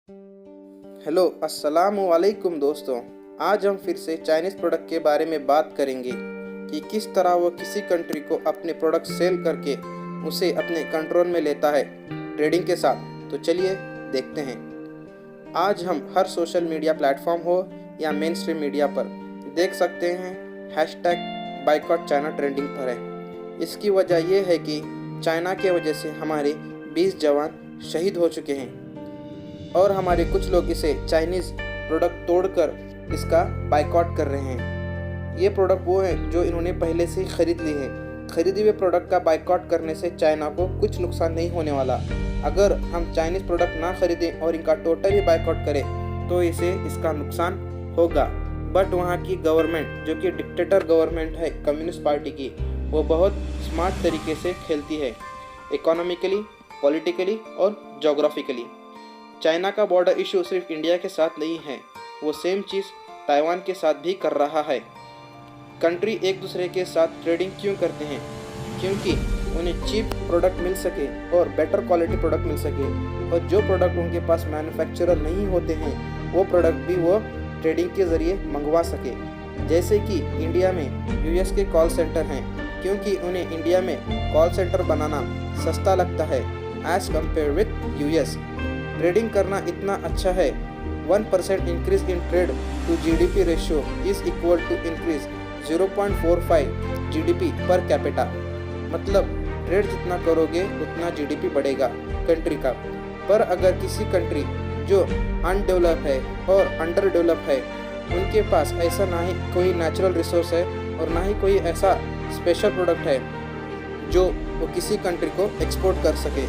Hello अस्सलाम वालेकुम दोस्तों। आज हम फिर से चाइनीज़ प्रोडक्ट के बारे में बात करेंगे कि किस तरह वो किसी कंट्री को अपने प्रोडक्ट सेल करके उसे अपने कंट्रोल में लेता है ट्रेडिंग के साथ। तो चलिए देखते हैं। आज हम हर सोशल मीडिया प्लेटफॉर्म हो या मेन स्ट्रीम मीडिया पर देख सकते हैं हैशटैग बाइकॉट चाइना ट्रेंडिंग पर है। इसकी वजह यह है कि चाइना के वजह से हमारे 20 जवान शहीद हो चुके हैं और हमारे कुछ लोग इसे चाइनीज़ प्रोडक्ट तोड़कर इसका बाइकॉट कर रहे हैं। ये प्रोडक्ट वो हैं जो इन्होंने पहले से ही ख़रीद ली है। ख़रीदे हुए प्रोडक्ट का बाइकॉट करने से चाइना को कुछ नुकसान नहीं होने वाला। अगर हम चाइनीज़ प्रोडक्ट ना ख़रीदें और इनका टोटली बाइकॉट करें तो इसे इसका नुकसान होगा। बट वहाँ की गवर्नमेंट जो कि डिक्टेटर गवर्नमेंट है कम्युनिस्ट पार्टी की, वो बहुत स्मार्ट तरीके से खेलती है, इकोनॉमिकली, पॉलिटिकली और जोग्राफिकली। चाइना का बॉर्डर इशू सिर्फ इंडिया के साथ नहीं है, वो सेम चीज़ ताइवान के साथ भी कर रहा है। कंट्री एक दूसरे के साथ ट्रेडिंग क्यों करते हैं? क्योंकि उन्हें चीप प्रोडक्ट मिल सके और बेटर क्वालिटी प्रोडक्ट मिल सके, और जो प्रोडक्ट उनके पास मैन्युफैक्चरर नहीं होते हैं वो प्रोडक्ट भी वो ट्रेडिंग के ज़रिए मंगवा सके। जैसे कि इंडिया में यूएस के कॉल सेंटर हैं, क्योंकि उन्हें इंडिया में कॉल सेंटर बनाना सस्ता लगता है as compare with US. Trading करना इतना अच्छा है। 1% increase in trade to GDP ratio is equal to increase 0.45 GDP per capita. मतलब ट्रेड जितना करोगे उतना जीडीपी बढ़ेगा कंट्री का। पर अगर किसी कंट्री जो अनडेवलप है और अंडर डेवलप है, उनके पास ऐसा ना ही कोई नेचुरल रिसोर्स है और ना ही कोई ऐसा स्पेशल प्रोडक्ट है जो वो किसी कंट्री को एक्सपोर्ट कर सके,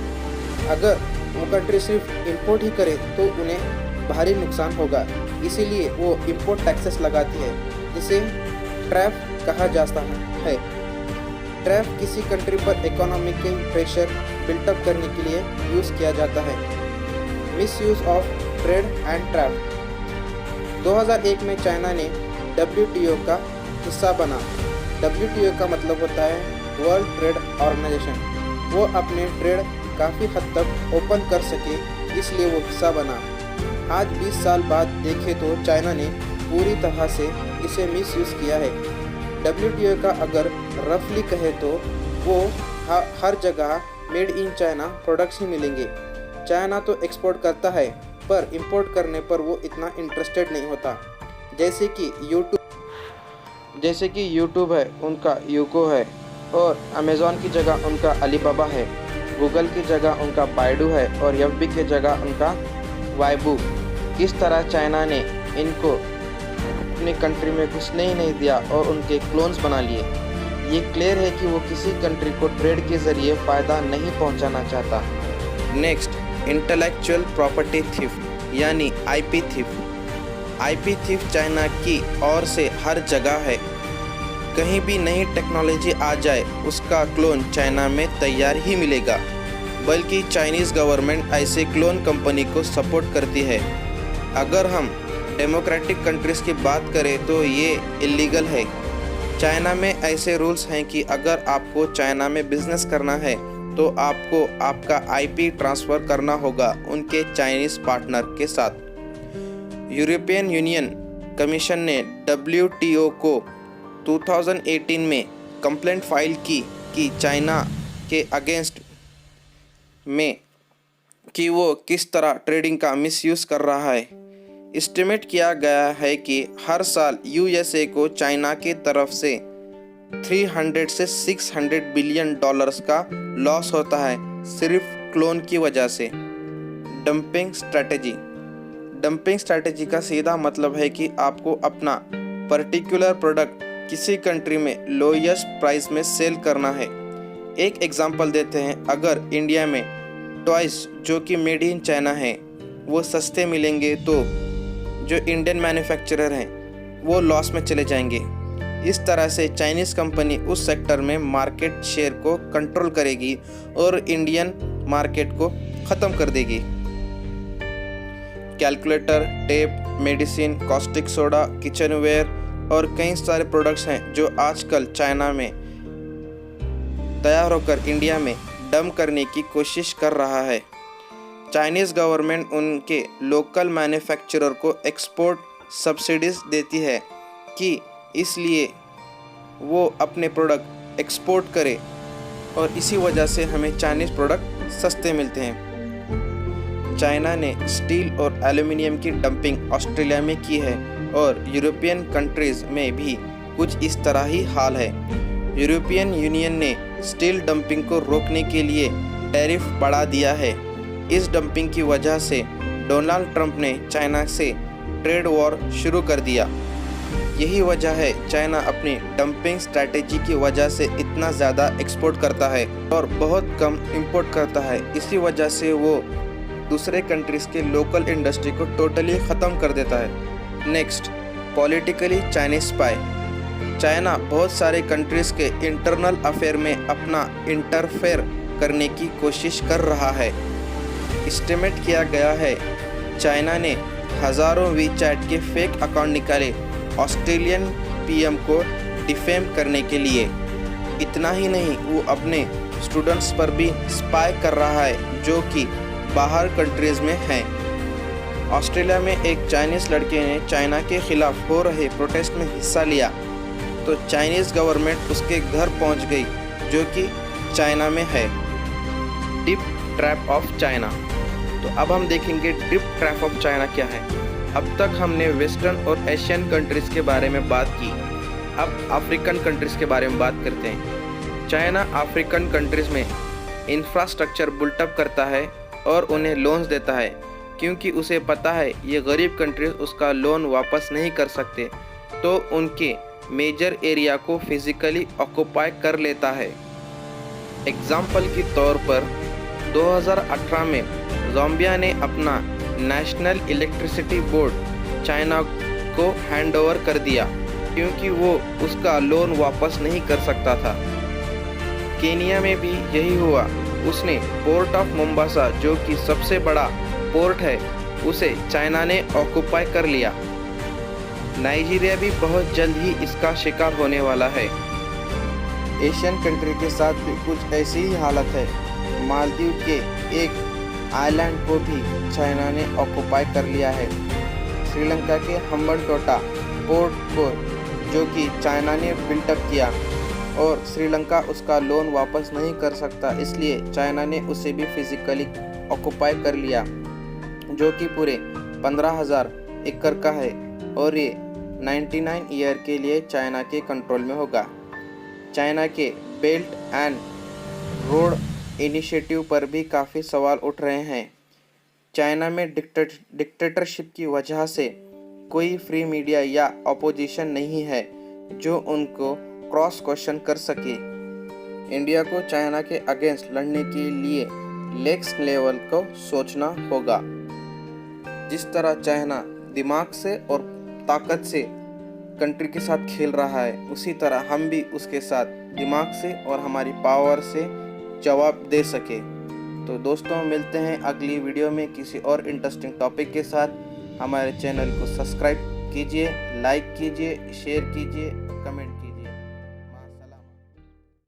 अगर वो कंट्री सिर्फ इंपोर्ट ही करे तो उन्हें भारी नुकसान होगा। इसीलिए वो इंपोर्ट टैक्सेस लगाती है, जिसे ट्रैफ कहा जाता है। ट्रैफ किसी कंट्री पर इकोनॉमिकल प्रेशर बिल्टअप करने के लिए यूज़ किया जाता है। Misuse of trade and tariff. 2001 में चाइना ने WTO का हिस्सा बना। WTO का मतलब होता है वर्ल्ड ट्रेड ऑर्गेनाइजेशन। वो अपने ट्रेड काफ़ी हद तक ओपन कर सके, इसलिए वो हिस्सा बना। आज 20 साल बाद देखें तो चाइना ने पूरी तरह से इसे मिस यूज़ किया है। WTO का अगर रफली कहे तो वो हर जगह मेड इन चाइना प्रोडक्ट्स ही मिलेंगे। चाइना तो एक्सपोर्ट करता है, पर इंपोर्ट करने पर वो इतना इंटरेस्टेड नहीं होता। जैसे कि यूट्यूब है, उनका यूको है, और अमेज़ॉन की जगह उनका अलीबाबा है, गूगल की जगह उनका बाइडू है, और एफबी की जगह उनका वाइबू। इस तरह चाइना ने इनको अपनी कंट्री में घुसने ही नहीं दिया और उनके क्लोन्स बना लिए। ये क्लियर है कि वो किसी कंट्री को ट्रेड के ज़रिए फ़ायदा नहीं पहुंचाना चाहता। नेक्स्ट, इंटेलेक्चुअल प्रॉपर्टी थीफ यानी IP thief. IP thief China की ओर से हर जगह है। कहीं भी नई टेक्नोलॉजी आ जाए उसका क्लोन चाइना में तैयार ही मिलेगा। बल्कि चाइनीज़ गवर्नमेंट ऐसे क्लोन कंपनी को सपोर्ट करती है। अगर हम डेमोक्रेटिक कंट्रीज़ की बात करें तो ये इलीगल है। चाइना में ऐसे रूल्स हैं कि अगर आपको चाइना में बिजनेस करना है तो आपको आपका आईपी ट्रांसफ़र करना होगा उनके चाइनीज़ पार्टनर के साथ। यूरोपियन यूनियन कमीशन ने WTO को 2018 में कंप्लेंट फाइल की कि चाइना के अगेंस्ट में कि वो किस तरह ट्रेडिंग का मिसयूज़ कर रहा है। एस्टिमेट किया गया है कि हर साल USA को चाइना की तरफ से 300 से 600 बिलियन डॉलर्स का लॉस होता है सिर्फ क्लोन की वजह से। डंपिंग स्ट्रैटेजी का सीधा मतलब है कि आपको अपना पर्टिकुलर प्रोडक्ट किसी कंट्री में लोएस्ट प्राइस में सेल करना है। एक एग्जांपल देते हैं, अगर इंडिया में टॉयज़ जो कि मेड इन चाइना हैं वो सस्ते मिलेंगे तो जो इंडियन मैन्युफैक्चरर हैं वो लॉस में चले जाएंगे। इस तरह से चाइनीज़ कंपनी उस सेक्टर में मार्केट शेयर को कंट्रोल करेगी और इंडियन मार्केट को ख़त्म कर देगी। Calculator, tape, medicine, caustic soda, kitchenware और कई सारे प्रोडक्ट्स हैं जो आजकल चाइना में तैयार होकर इंडिया में डंप करने की कोशिश कर रहा है। चाइनीज़ गवर्नमेंट उनके लोकल मैन्युफैक्चरर को एक्सपोर्ट सब्सिडीज़ देती है कि इसलिए वो अपने प्रोडक्ट एक्सपोर्ट करे और इसी वजह से हमें चाइनीज़ प्रोडक्ट सस्ते मिलते हैं। चाइना ने स्टील और एल्युमिनियम की डंपिंग ऑस्ट्रेलिया में की है और यूरोपियन कंट्रीज़ में भी कुछ इस तरह ही हाल है। यूरोपियन यूनियन ने स्टील डंपिंग को रोकने के लिए टैरिफ बढ़ा दिया है। इस डंपिंग की वजह से डोनाल्ड ट्रंप ने चाइना से ट्रेड वॉर शुरू कर दिया। यही वजह है चाइना अपनी डंपिंग स्ट्रैटेजी की वजह से इतना ज़्यादा एक्सपोर्ट करता है और बहुत कम इंपोर्ट करता है। इसी वजह से वो दूसरे कंट्रीज़ के लोकल इंडस्ट्री को टोटली ख़त्म कर देता है। Next, politically Chinese spy. China बहुत सारे कंट्रीज़ के इंटरनल अफेयर में अपना इंटरफेयर करने की कोशिश कर रहा है। एस्टिमेट किया गया है चाइना ने हज़ारों वीचैट के फेक अकाउंट निकाले ऑस्ट्रेलियन पीएम को डिफेम करने के लिए। इतना ही नहीं, वो अपने स्टूडेंट्स पर भी स्पाई कर रहा है जो कि बाहर कंट्रीज़ में हैं। ऑस्ट्रेलिया में एक चाइनीज़ लड़के ने चाइना के खिलाफ हो रहे प्रोटेस्ट में हिस्सा लिया तो चाइनीज़ गवर्नमेंट उसके घर पहुंच गई जो कि चाइना में है। Debt trap of China. तो अब हम देखेंगे डिप ट्रैप ऑफ चाइना क्या है। अब तक हमने वेस्टर्न और एशियन कंट्रीज़ के बारे में बात की, अब अफ्रीकन कंट्रीज़ के बारे में बात करते हैं। चाइना अफ्रीकन कंट्रीज़ में इंफ्रास्ट्रक्चर बिल्टअप करता है और उन्हें लोन्स देता है क्योंकि उसे पता है ये गरीब कंट्रीज़ उसका लोन वापस नहीं कर सकते, तो उनके मेजर एरिया को फिज़िकली ऑक्यूपाई कर लेता है। एग्जाम्पल के तौर पर 2018 में ज़ाम्बिया ने अपना नेशनल इलेक्ट्रिसिटी बोर्ड चाइना को हैंडओवर कर दिया क्योंकि वो उसका लोन वापस नहीं कर सकता था। केनिया में भी यही हुआ, उसने पोर्ट ऑफ मोम्बासा जो कि सबसे बड़ा पोर्ट है उसे चाइना ने ऑक्यूपाई कर लिया। नाइजीरिया भी बहुत जल्द ही इसका शिकार होने वाला है। एशियन कंट्री के साथ भी कुछ ऐसी ही हालत है। मालदीव के एक आइलैंड को भी चाइना ने ऑक्यूपाई कर लिया है। श्रीलंका के हम्बनटोटा पोर्ट को जो कि चाइना ने बिल्टअप किया और श्रीलंका उसका लोन वापस नहीं कर सकता, इसलिए चाइना ने उसे भी फिज़िकली ऑक्यूपाई कर लिया जो कि पूरे 15,000 एकड़ का है और ये 99 ईयर के लिए चाइना के कंट्रोल में होगा। चाइना के बेल्ट एंड रोड इनिशिएटिव पर भी काफ़ी सवाल उठ रहे हैं। चाइना में डिक्टेटरशिप की वजह से कोई फ्री मीडिया या अपोजिशन नहीं है जो उनको क्रॉस क्वेश्चन कर सके। इंडिया को चाइना के अगेंस्ट लड़ने के लिए नेक्स्ट लेवल को सोचना होगा। जिस तरह चाइना दिमाग से और ताकत से कंट्री के साथ खेल रहा है, उसी तरह हम भी उसके साथ दिमाग से और हमारी पावर से जवाब दे सके। तो दोस्तों, मिलते हैं अगली वीडियो में किसी और इंटरेस्टिंग टॉपिक के साथ। हमारे चैनल को सब्सक्राइब कीजिए, लाइक कीजिए, शेयर कीजिए, कमेंट